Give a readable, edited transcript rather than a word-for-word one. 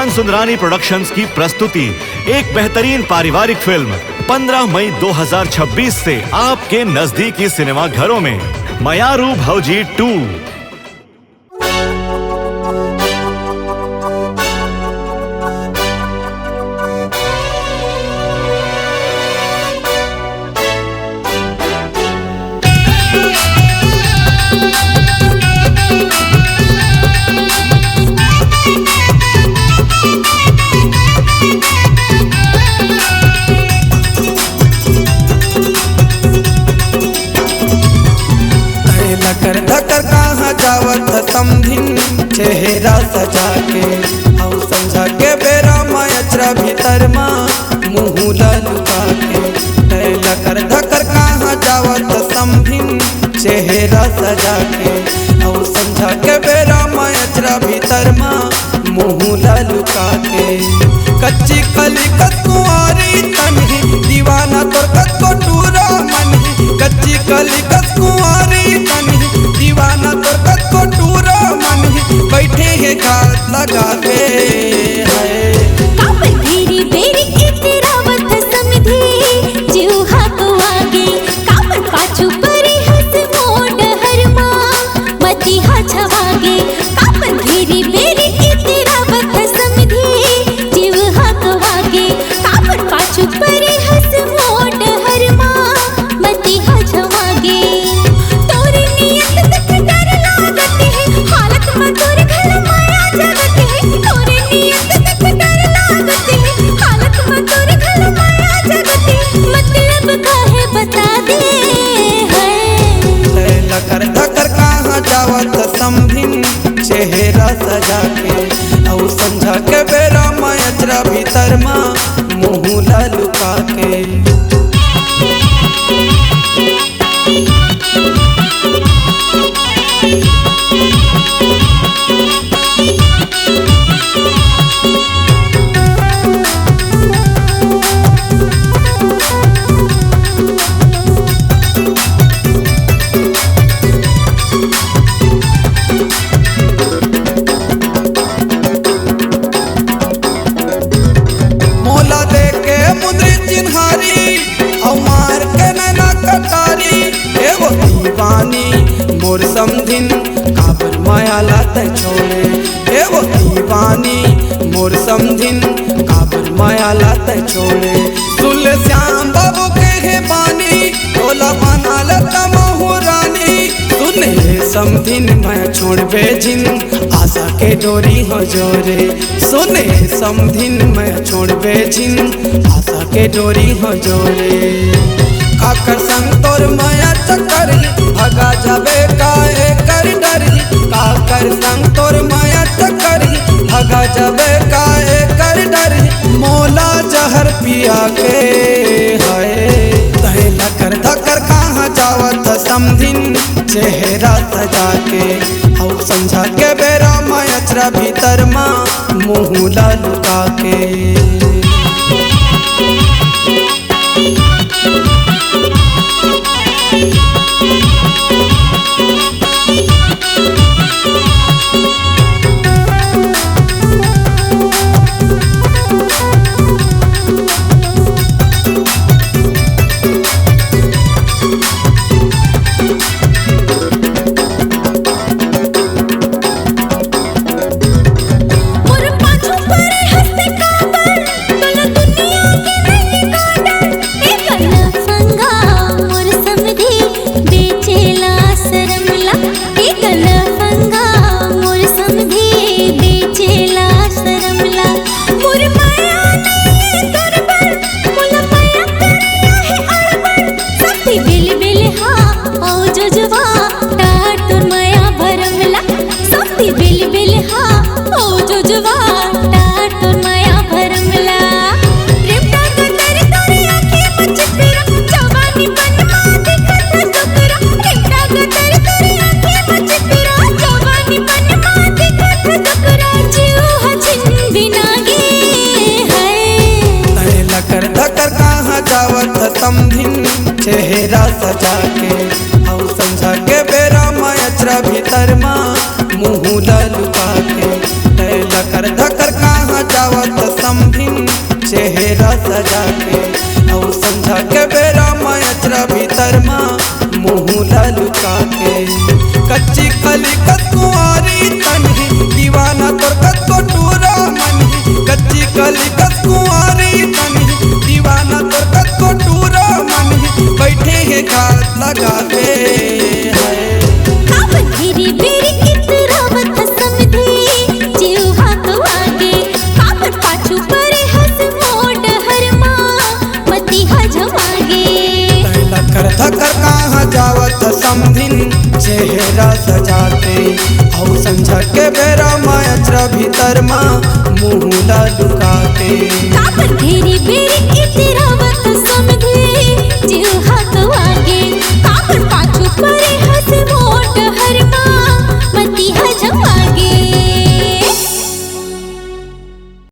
सुल्तान सुंदरानी प्रोडक्शंस की प्रस्तुति एक बेहतरीन पारिवारिक फिल्म 15 मई 2026 से आपके नजदीकी सिनेमा घरों में मयारू भौजी 2। धकर धकर कहाँ जावत समधिन चेहरा सजा के हम समझा के बेरा मयचरा भीतर माँ मुँह लुका के। धकर धकर कहाँ जावत समधिन चेहरा सजा के हम समझा के बेरा मयचरा भीतर माँ मुँह लुका के। कच्ची कली कुंवारी तन्ही दीवाना तोर कत्को टूरा मन। कच्ची कली कुंवारी तन्ही दीवाना तोर कत्को टूरा मन। बैठे हैं घात लगा के बेरी बेरी इतरावत समधी जीव हाथ आगे कापर पाछू परी हंस मोड़ हरमा मती हा छवागे। कापर बेरी बेरी इतरावत समधी जीव हाथ आगे कापर पाछू परी हंस मोड़ हरमा मती हा छवागे। तोरी नियत देख डर लागत है हालत में तोरे घर माया जगत है। तोरे नियत देख डर लागत है हालत में तोरे घर माया जगत है। मतलब काहे बता दे है धकर धकर कहाँ जावत समधिन चेहरा सजा के औ समझा के बेरा मयचरा भीतर माँ मुँह लुका के। मोला दे के मुंदरी चिन्हारी और मार के नैना कटारी एगो दीवानी मोर समधिन काबर माया लात छोड़े। एगो दीवानी मोर समधिन काबर माया लात छोड़े। सुल श्याम बाबू के है बानी टोला बना लता मोहरानी। सुने समधिन मैं छोड़ बेजिन आशा के डोरी हो जोरे। सुने समधिन मैं छोड़ बेजिन आशा के डोरी हो जोरे। काकर संग तोर माया चक्कर भगा जाबे काहे कर डर। काकर संग तोर माया चक्कर भगा जाबे काहे कर डर। मोला जहर पिया के हाय तहे धकर धकर कहाँ जावत समधिन चेहरा सजा के औ समझा के बेरा मयचरा भीतर माँ मुँह लुका के। समधिन चेहरा सजा के औ समझा के बेरा मयचरा भीतर माँ मुँह लुका के। धकर धकर कहाँ जा संझा के बेरा माया भीतर माँ मुँह लुका के काबर घेरी बेरी इतरावत